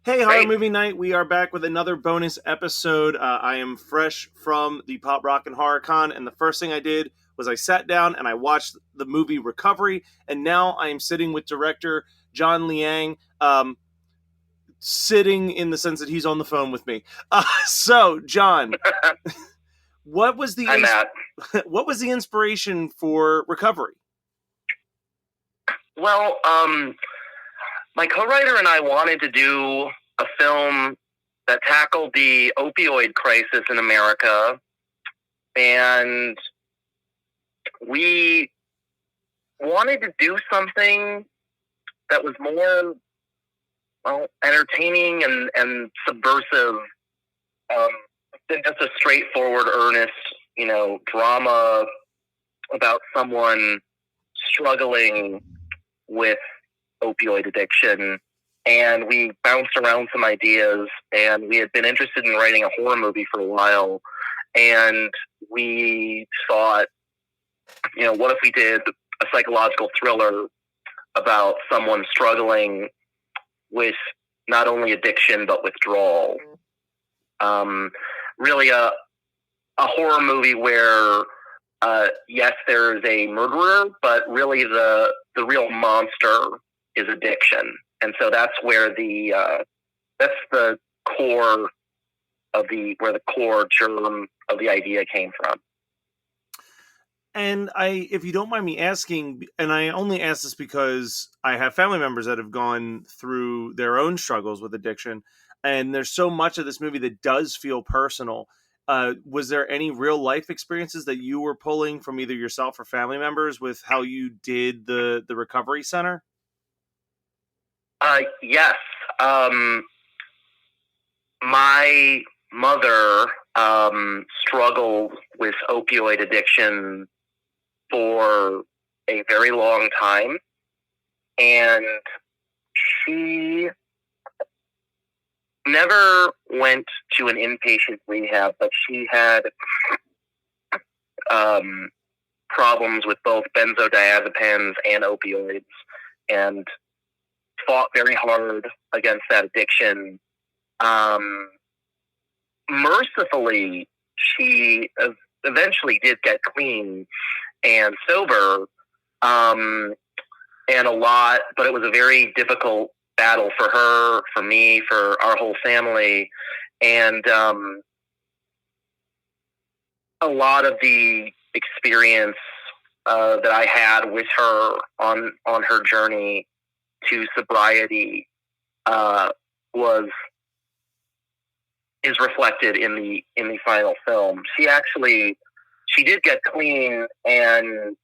Hey, Horror Great. Movie Night. We are back with another bonus episode. I am fresh from the Pop Rock and Horror Con, and the first thing I did was I sat down and I watched the movie Recovery, and now I am sitting with director John Liang, sitting in the sense that he's on the phone with me. So, John, what was the Hi, Matt. what was the inspiration for Recovery? Well, my co-writer and I wanted to do a film that tackled the opioid crisis in America, and we wanted to do something that was more, entertaining and subversive than just a straightforward, earnest, drama about someone struggling with opioid addiction. And we bounced around some ideas, and we had been interested in writing a horror movie for a while. And we thought, what if we did a psychological thriller about someone struggling with not only addiction but withdrawal? Really a horror movie where yes, there's a murderer, but really the real monster is addiction, and so that's where that's the core of where the core germ of the idea came from. And if you don't mind me asking, and I only ask this because I have family members that have gone through their own struggles with addiction, and there's so much of this movie that does feel personal. Was there any real life experiences that you were pulling from either yourself or family members with how you did the recovery center? Yes. My mother struggled with opioid addiction for a very long time, and she never went to an inpatient rehab, but she had problems with both benzodiazepines and opioids, and fought very hard against that addiction. Mercifully, she eventually did get clean and sober, and but it was a very difficult battle for her, for me, for our whole family, and a lot of the experience that I had with her on her journey to sobriety is reflected in the final film. She did get clean, and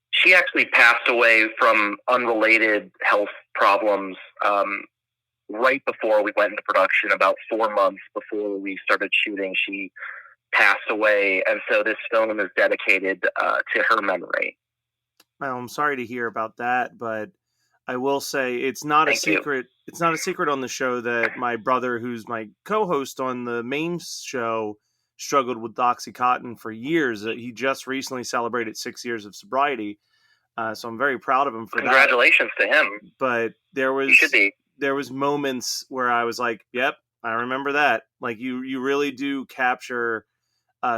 she actually passed away from unrelated health problems right before we went into production. About 4 months before we started shooting, she passed away, and so this film is dedicated to her memory. Well, I'm sorry to hear about that, but I will say it's not a Thank you. secret. It's not a secret on the show that my brother, who's my co-host on the main show, struggled with OxyContin for years. He just recently celebrated 6 years of sobriety, so I'm very proud of him for that. Congratulations to him. But You should be. there was moments where I was like, "Yep, I remember that." Like you really do capture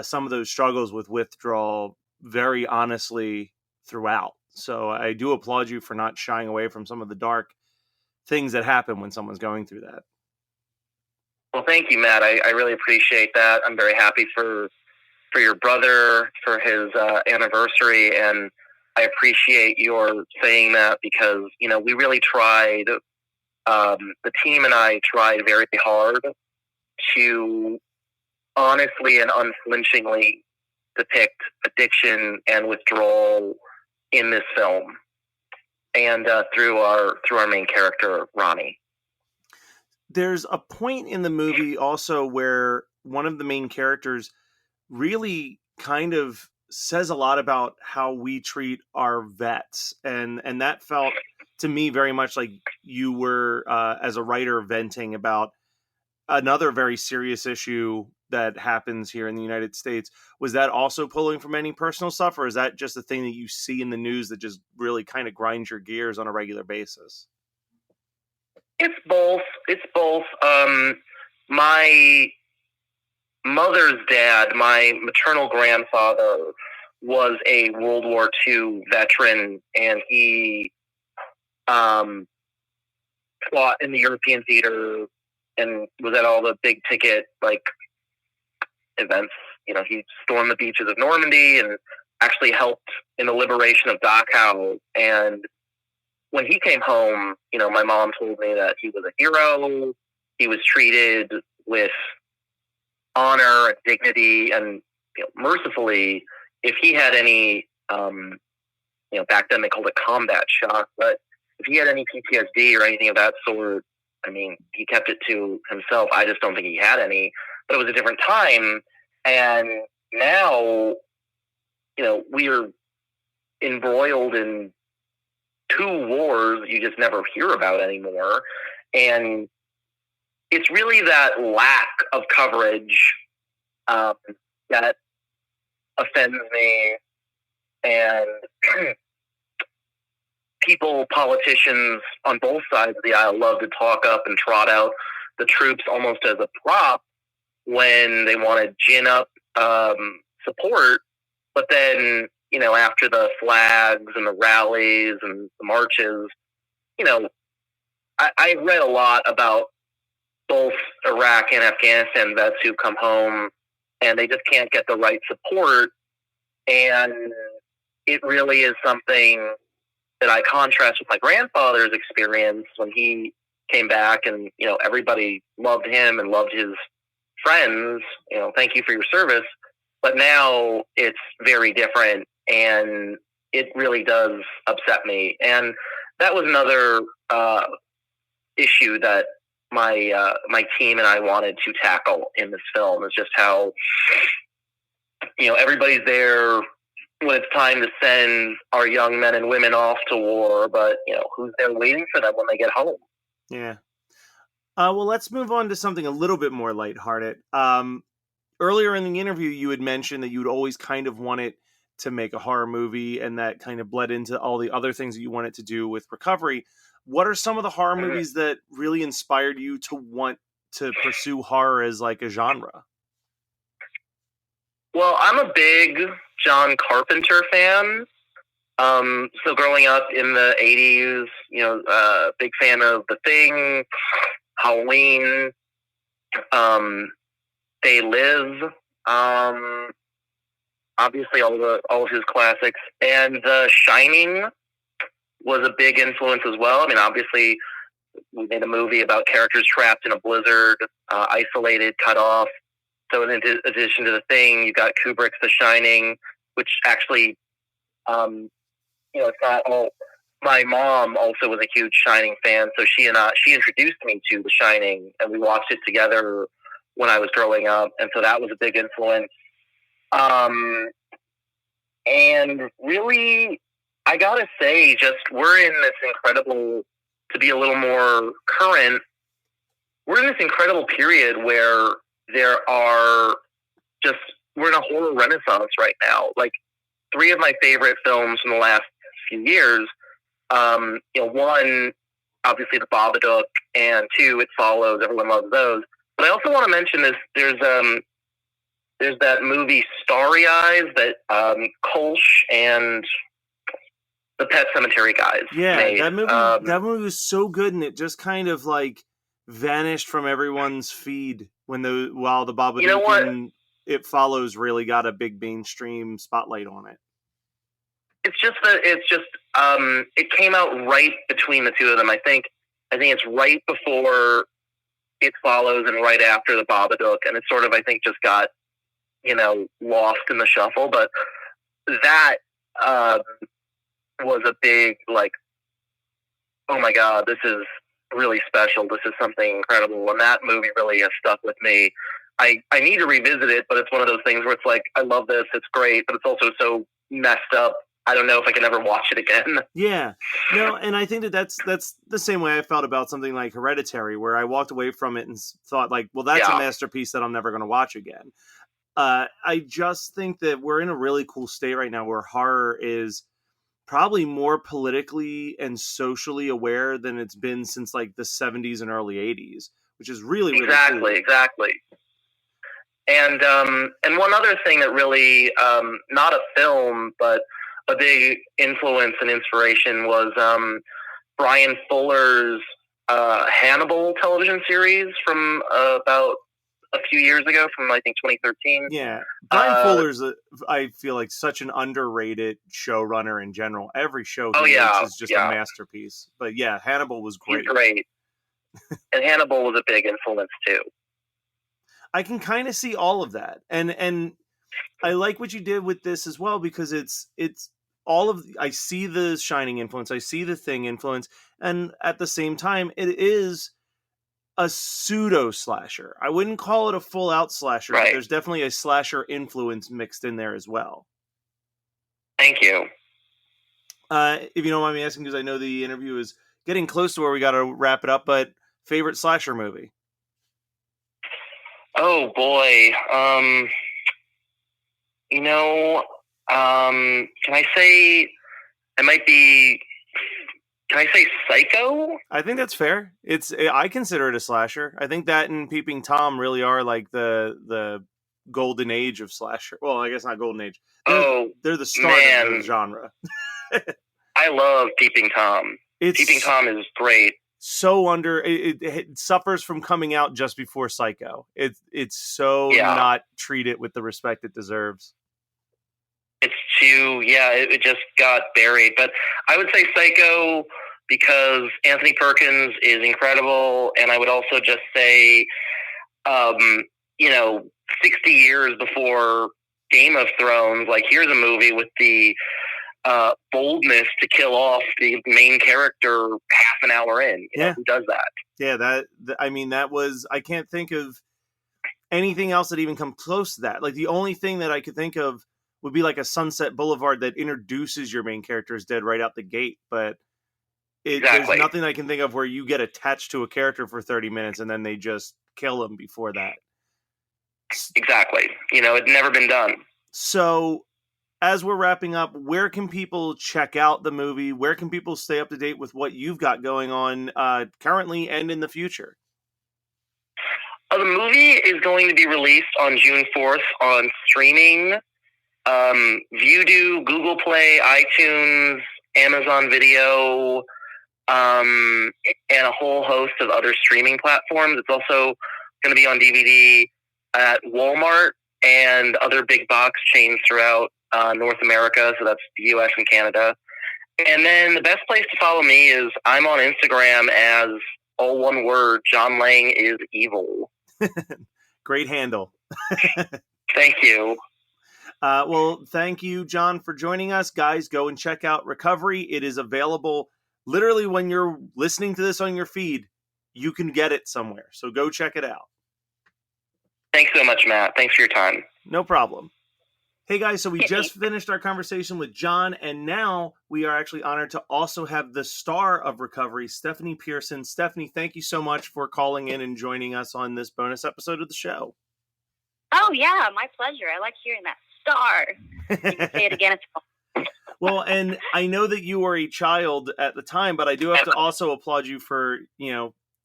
some of those struggles with withdrawal very honestly throughout. So I do applaud you for not shying away from some of the dark things that happen when someone's going through that. Well, thank you, Matt. I really appreciate that. I'm very happy for your brother, for his anniversary, and I appreciate your saying that because, we really tried, the team and I tried very hard to honestly and unflinchingly depict addiction and withdrawal in this film, and through our main character, Ronnie. There's a point in the movie also where one of the main characters really kind of says a lot about how we treat our vets, and that felt to me very much like you were as a writer venting about another very serious issue that happens here in the United States. Was that also pulling from any personal stuff, or is that just a thing that you see in the news that just really kind of grinds your gears on a regular basis? It's both. It's both. My mother's dad, my maternal grandfather, was a World War II veteran, and he um, fought in the European theater and was at all the big ticket events. He stormed the beaches of Normandy and actually helped in the liberation of Dachau. And when he came home, my mom told me that he was a hero. He was treated with honor and dignity, and mercifully, if he had any, back then they called it combat shock, but if he had any PTSD or anything of that sort, I mean, he kept it to himself. I just don't think he had any, but it was a different time. And now, we are embroiled in two wars you just never hear about anymore. And it's really that lack of coverage that offends me. And politicians on both sides of the aisle love to talk up and trot out the troops almost as a prop when they want to gin up support. But then, after the flags and the rallies and the marches, I read a lot about both Iraq and Afghanistan vets who come home and they just can't get the right support. And it really is something that I contrast with my grandfather's experience when he came back and, everybody loved him and loved his friends, thank you for your service. But now it's very different, and it really does upset me. And that was another issue that my team and I wanted to tackle in this film, is just how, everybody's there when it's time to send our young men and women off to war, but, who's there waiting for them when they get home? Yeah. Well, let's move on to something a little bit more lighthearted. Earlier in the interview, you had mentioned that you would always kind of wanted to make a horror movie, and that kind of bled into all the other things that you wanted to do with Recovery. What are some of the horror movies that really inspired you to want to pursue horror as like a genre? Well, I'm a big John Carpenter fan. So growing up in the 80s, big fan of The Thing, Halloween, They Live, obviously all of his classics, and The Shining was a big influence as well. I mean, obviously we made a movie about characters trapped in a blizzard, isolated, cut off. So in addition to The Thing, you got Kubrick's The Shining, which actually, it's not all. My mom also was a huge Shining fan, so she introduced me to The Shining, and we watched it together when I was growing up, and so that was a big influence. And really, I gotta say, we're in this incredible, to be a little more current, we're in this incredible period where we're in a horror renaissance right now. Like, 3 of my favorite films from the last few years, one, obviously The Babadook, and 2, It Follows. Everyone loves those. But I also want to mention this. There's that movie Starry Eyes that Kolsch and the Pet Sematary guys made. That movie was so good, and it just kind of like vanished from everyone's feed while the Babadook and It Follows really got a big mainstream spotlight on it. It's just that it came out right between the two of them. I think it's right before It Follows and right after the Babadook, and it sort of, I think, just got lost in the shuffle. But that was a big, oh my God, this is really special. This is something incredible. And that movie really has stuck with me. I need to revisit it, but it's one of those things where it's like, I love this, it's great, but it's also so messed up. I don't know if I can ever watch it again. Yeah. No, and I think that's the same way I felt about something like Hereditary, where I walked away from it and thought well, that's a masterpiece that I'm never going to watch again. I just think that we're in a really cool state right now where horror is probably more politically and socially aware than it's been since like the 70s and early 80s, which is really, really cool. Exactly. And one other thing that really, not a film, but a big influence and inspiration was Brian Fuller's Hannibal television series from about a few years ago, from I think 2013. Yeah, Brian Fuller's, I feel like, such an underrated showrunner in general. Every show he makes is just a masterpiece. But yeah, Hannibal was great. He's great. And Hannibal was a big influence too. I can kind of see all of that, and I like what you did with this as well, because it's all of, I see the Shining influence, I see the Thing influence, and at the same time, it is a pseudo slasher. I wouldn't call it a full out slasher, right, but there's definitely a slasher influence mixed in there as well. Thank you. If you don't mind me asking, because I know the interview is getting close to where we got to wrap it up, but favorite slasher movie? Oh boy. Can I say, can I say Psycho? I think that's fair. I consider it a slasher. I think that and Peeping Tom really are like the golden age of slasher. Well, I guess not golden age. They're the start of the genre. I love Peeping Tom. Peeping Tom is great. So it suffers from coming out just before Psycho. It's so not treated with the respect it deserves. It's it just got buried. But I would say Psycho because Anthony Perkins is incredible, and I would also just say, 60 years before Game of Thrones, like, here's a movie with the boldness to kill off the main character half an hour in. You know, who does that? Yeah, that was, I can't think of anything else that even comes close to that. Like, the only thing that I could think of would be like a Sunset Boulevard that introduces your main character as dead right out the gate, but there's nothing I can think of where you get attached to a character for 30 minutes and then they just kill him before that. Exactly. It's never been done. So, as we're wrapping up, where can people check out the movie? Where can people stay up to date with what you've got going on currently and in the future? The movie is going to be released on June 4th on streaming. Vudu, Google Play, iTunes, Amazon Video, and a whole host of other streaming platforms. It's also going to be on DVD at Walmart and other big box chains throughout North America, so that's the U.S. and Canada. And then the best place to follow me is I'm on Instagram as, all one word, John Lang is evil. Great handle. Thank you. Well, thank you, John, for joining us. Guys, go and check out Recovery. It is available literally when you're listening to this on your feed. You can get it somewhere, so go check it out. Thanks so much, Matt. Thanks for your time. No problem. Hey, guys, so we just finished our conversation with John, and now we are actually honored to also have the star of Recovery, Stephanie Pearson. Stephanie, thank you so much for calling in and joining us on this bonus episode of the show. Oh, yeah, my pleasure. I like hearing that. Star. You can say it again. Well, and I know that you were a child at the time, but I do have to also applaud you for,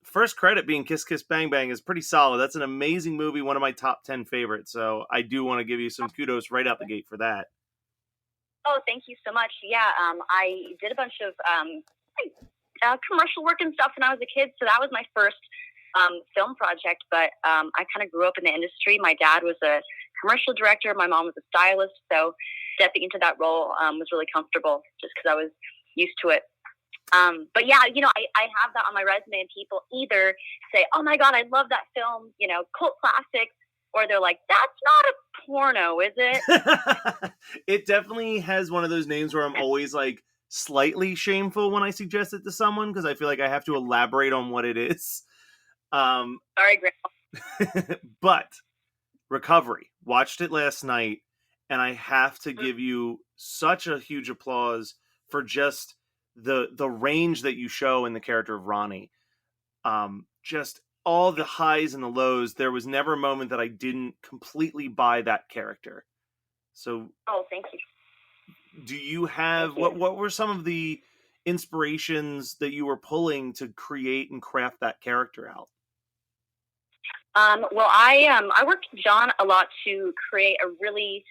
first credit being Kiss Kiss Bang Bang is pretty solid. That's an amazing movie, one of my top 10 favorites. So I do want to give you some kudos right out the gate for that. Oh, thank you so much. Yeah, I did a bunch of commercial work and stuff when I was a kid, so that was my first film project. But I kind of grew up in the industry. My dad was a commercial director. My mom was a stylist, so stepping into that role was really comfortable just because I was used to it. But yeah, I have that on my resume, and people either say, "Oh my God, I love that film," cult classic, or they're like, "That's not a porno, is it?" It definitely has one of those names where I'm always like slightly shameful when I suggest it to someone, because I feel like I have to elaborate on what it is. Sorry, Grandma. But Recovery, watched it last night, and I have to give you such a huge applause for just the range that you show in the character of Ronnie. Just all the highs and the lows. There was never a moment that I didn't completely buy that character. So, oh, thank you. do you have what were some of the inspirations that you were pulling to create and craft that character out? Well, I worked with John a lot to create a really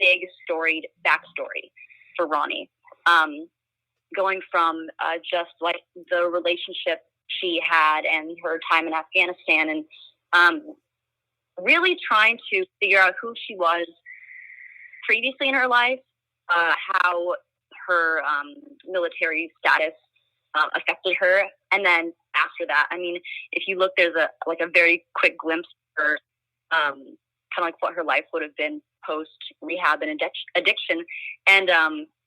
big storied backstory for Ronnie, going from just like the relationship she had and her time in Afghanistan, and really trying to figure out who she was previously in her life, how her military status affected her, and then after that, I mean, if you look, there's a very quick glimpse of her, kind of like what her life would have been post rehab and addiction, and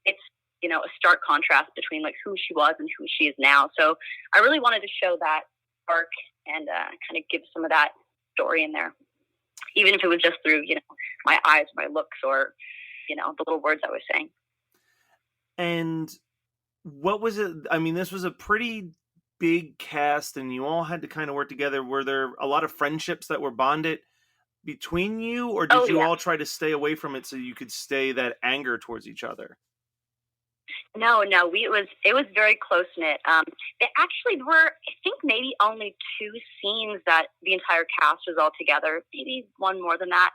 it's a stark contrast between like who she was and who she is now. So I really wanted to show that arc and kind of give some of that story in there, even if it was just through my eyes, my looks, or the little words I was saying. And what was it? I mean, this was a pretty big cast and you all had to kind of work together. Were there a lot of friendships that were bonded between you, or did you all try to stay away from it so you could stay that anger towards each other? No, it was very close knit. It actually were, I think, maybe only 2 scenes that the entire cast was all together. Maybe one more than that.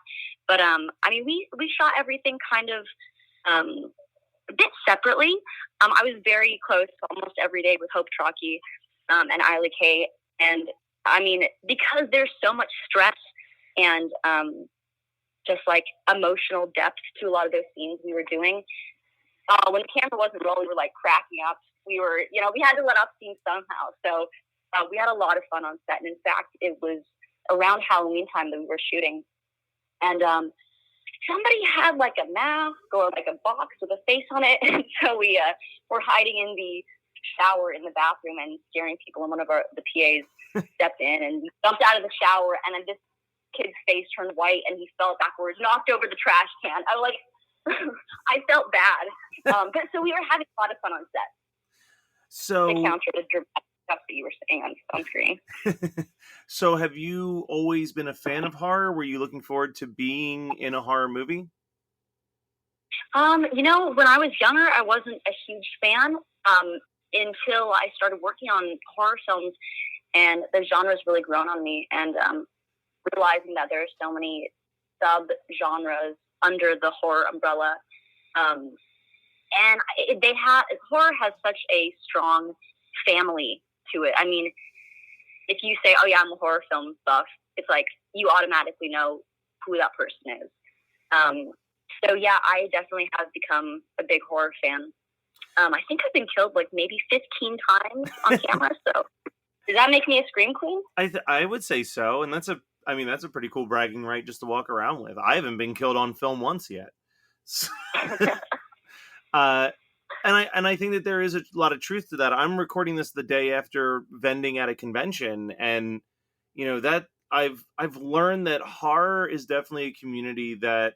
But I mean, we shot everything kind of a bit separately. I was very close almost every day with Hope Trocchi and Isla Kay, and I mean, because there's so much stress and just like emotional depth to a lot of those scenes we were doing. When the camera wasn't rolling, we were like cracking up. We were, we had to let up scenes somehow. So we had a lot of fun on set. And in fact, it was around Halloween time that we were shooting. And somebody had like a mask or like a box with a face on it. And so we were hiding in the shower in the bathroom and scaring people. And one of the PAs stepped in and jumped out of the shower. And then this kid's face turned white and he fell backwards, knocked over the trash can. I was like, I felt bad. But so we were having a lot of fun on set. So to counter the dramatic stuff that you were saying on screen. So have you always been a fan of horror? Were you looking forward to being in a horror movie? When I was younger, I wasn't a huge fan until I started working on horror films, and the genre's really grown on me, and realizing that there are so many sub-genres under the horror umbrella. And horror has such a strong family to it. I mean, if you say, oh yeah, I'm a horror film buff, it's like you automatically know who that person is. So yeah, I definitely have become a big horror fan. I think I've been killed like maybe 15 times on camera. So does that make me a scream queen? I would say so. And that's a pretty cool bragging right just to walk around with. I haven't been killed on film once yet. So, and I think that there is a lot of truth to that. I'm recording this the day after vending at a convention, and that I've learned that horror is definitely a community that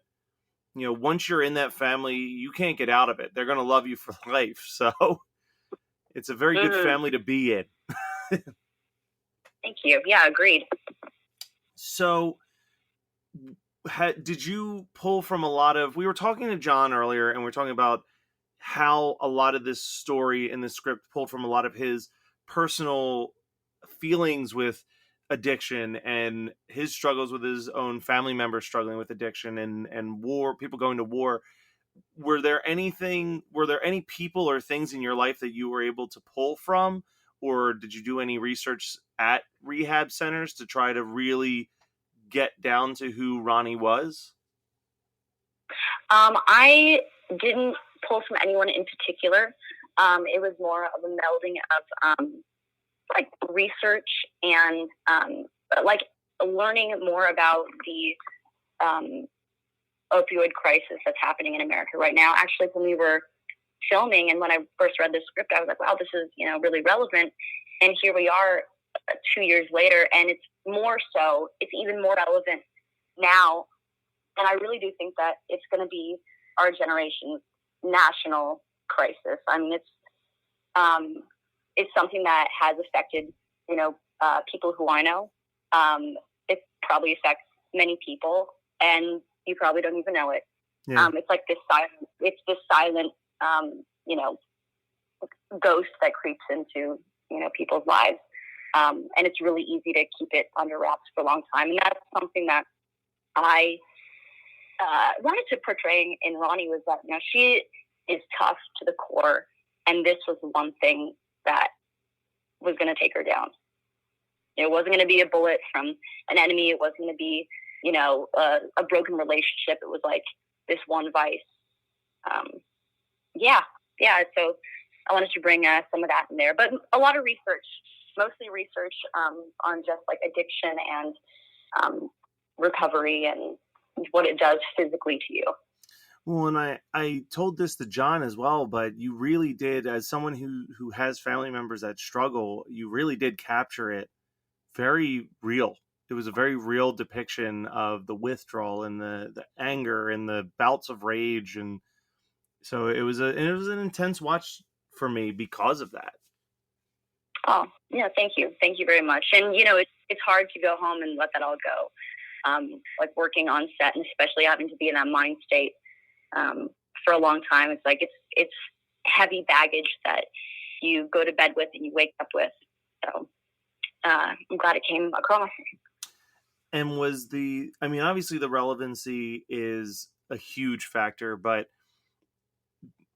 once you're in that family, you can't get out of it. They're going to love you for life. So it's a very good family to be in. Thank you. Yeah, agreed. So did you pull from a lot of, we were talking to John earlier and we were talking about how a lot of this story in the script pulled from a lot of his personal feelings with addiction and his struggles with his own family members struggling with addiction and war, people going to war. Were there any people or things in your life that you were able to pull from, or did you do any research at rehab centers to try to really get down to who Ronnie was? I didn't pull from anyone in particular. It was more of a melding of like research and like learning more about the opioid crisis that's happening in America right now. Actually, when we were filming and when I first read the script, I was like, wow, this is really relevant. And here we are 2 years later, and it's even more relevant now. And I really do think that it's going to be our generation's national crisis. I mean, it's something that has affected, people who I know. It probably affects many people, and you probably don't even know it. Yeah. It's like this silent, you know, ghost that creeps into, people's lives. And it's really easy to keep it under wraps for a long time. And that's something that I wanted to portray in Ronnie, was that, she is tough to the core. And this was one thing that was going to take her down. It wasn't going to be a bullet from an enemy. It wasn't going to be, a broken relationship. It was like this one vice. Yeah. So I wanted to bring some of that in there, but a lot of research, mostly research on just like addiction and recovery and what it does physically to you. Well, and I told this to John as well, but you really did, as someone who has family members that struggle, you really did capture it very real. It was a very real depiction of the withdrawal and the anger and the bouts of rage, and so it was an intense watch for me because of that. Oh, yeah, thank you very much. And it's hard to go home and let that all go. Like working on set, and especially having to be in that mind state for a long time. It's like it's heavy baggage that you go to bed with and you wake up with. So I'm glad it came across. And obviously the relevancy is a huge factor, but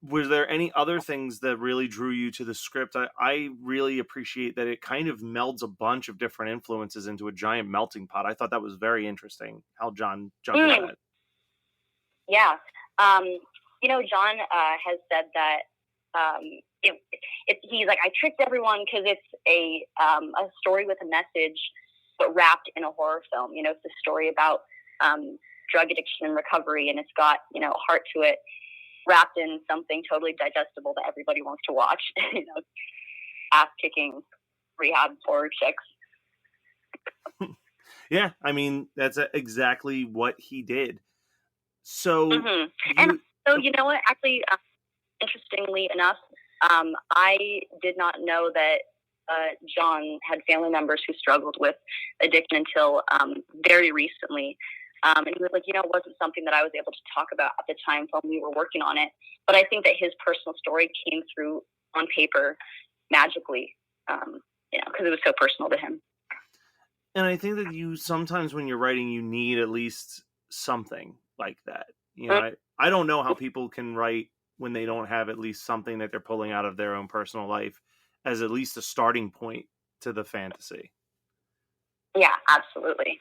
was there any other things that really drew you to the script? I really appreciate that it kind of melds a bunch of different influences into a giant melting pot. I thought that was very interesting how John jumped into that. Yeah. John has said that he's like, I tricked everyone because it's a story with a message, but wrapped in a horror film. It's a story about drug addiction and recovery, and it's got heart to it, wrapped in something totally digestible that everybody wants to watch. Ass kicking rehab horror chicks. Yeah, I mean that's exactly what he did. So, and so you know what? Actually, interestingly enough, I did not know that John had family members who struggled with addiction until very recently. And he was like, it wasn't something that I was able to talk about at the time when we were working on it. But I think that his personal story came through on paper magically, because it was so personal to him. And I think that you sometimes when you're writing, you need at least something like that. I don't know how people can write when they don't have at least something that they're pulling out of their own personal life as at least a starting point to the fantasy. Yeah, absolutely.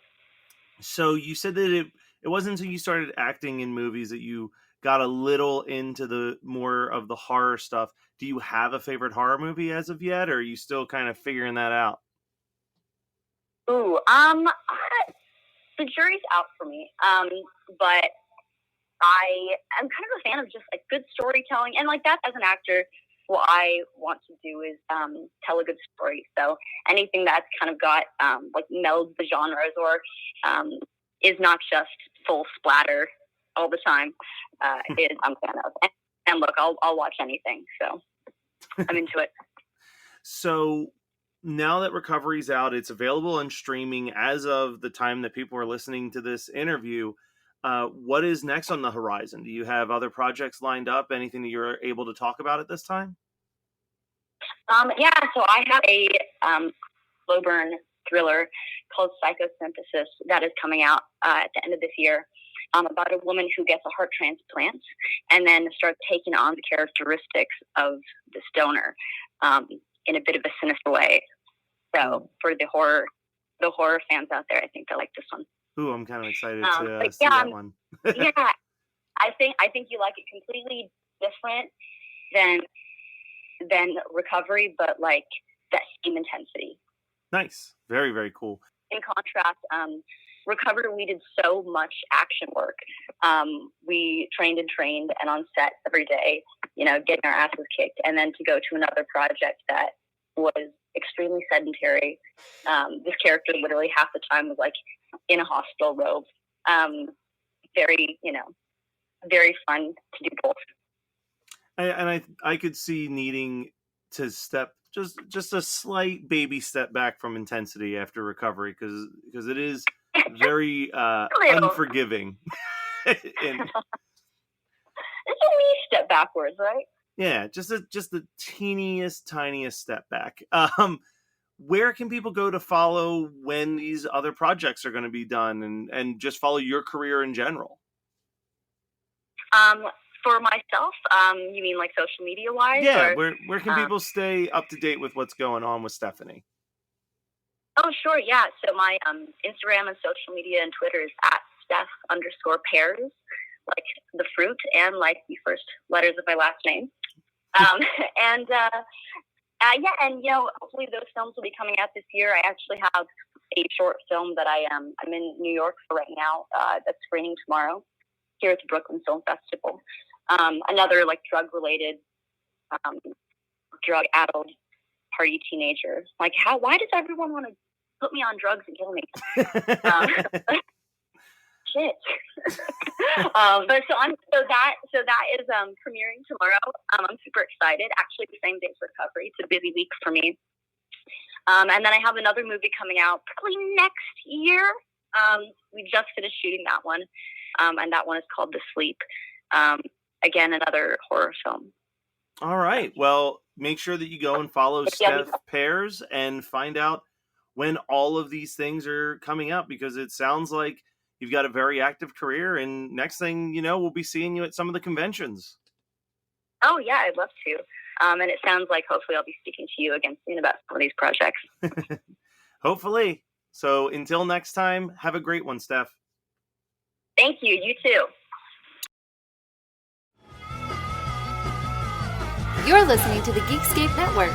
So you said that it wasn't until you started acting in movies that you got a little into the more of the horror stuff. Do you have a favorite horror movie as of yet, or are you still kind of figuring that out? Ooh, the jury's out for me. But I am kind of a fan of just like good storytelling, and like that as an actor, what I want to do is tell a good story. So anything that's kind of got like melds the genres or is not just full splatter all the time I'm a fan of. And look, I'll watch anything. So I'm into it. So now that Recovery's out, it's available on streaming as of the time that people are listening to this interview. What is next on the horizon? Do you have other projects lined up? Anything that you're able to talk about at this time? Yeah, so I have a slow burn thriller called Psychosynthesis that is coming out at the end of this year, about a woman who gets a heart transplant and then starts taking on the characteristics of this donor in a bit of a sinister way. So for the horror fans out there, I think they'll like this one. Ooh, I'm kind of excited to see that one. Yeah, I think you like it completely different than Recovery, but like that same intensity. Nice, very very cool. In contrast, Recovery, we did so much action work. We trained and on set every day, getting our asses kicked, and then to go to another project that was extremely sedentary. This character literally half the time was like in a hospital robe. Very, very fun to do both. I could see needing to step just a slight baby step back from intensity after Recovery because it is very unforgiving. it's a wee step backwards, right? Yeah, just the teeniest, tiniest step back. Where can people go to follow when these other projects are going to be done, and just follow your career in general? For myself, you mean like social media wise? Yeah, or, where can people stay up to date with what's going on with Stephanie? Oh, sure, yeah. So my Instagram and social media and Twitter is at Steph_Pears, like the fruit and like the first letters of my last name. And yeah, and hopefully those films will be coming out this year. I actually have a short film that I'm in New York for right now. That's screening tomorrow here at the Brooklyn Film Festival. Another like drug-related, drug-addled party teenager. Like, why does everyone want to put me on drugs and kill me? Shit. But so that is premiering tomorrow. I'm super excited. Actually, the same day as Recovery. It's a busy week for me. And then I have another movie coming out probably next year. We just finished shooting that one, and that one is called The Sleep. Again, another horror film. All right. Well, make sure that you go and follow Steph Pears and find out when all of these things are coming out, because it sounds like you've got a very active career, and next thing you know, we'll be seeing you at some of the conventions. Oh, yeah, I'd love to. And it sounds like hopefully I'll be speaking to you again soon about some of these projects. Hopefully. So until next time, have a great one, Steph. Thank you. You too. You're listening to the Geekscape Network.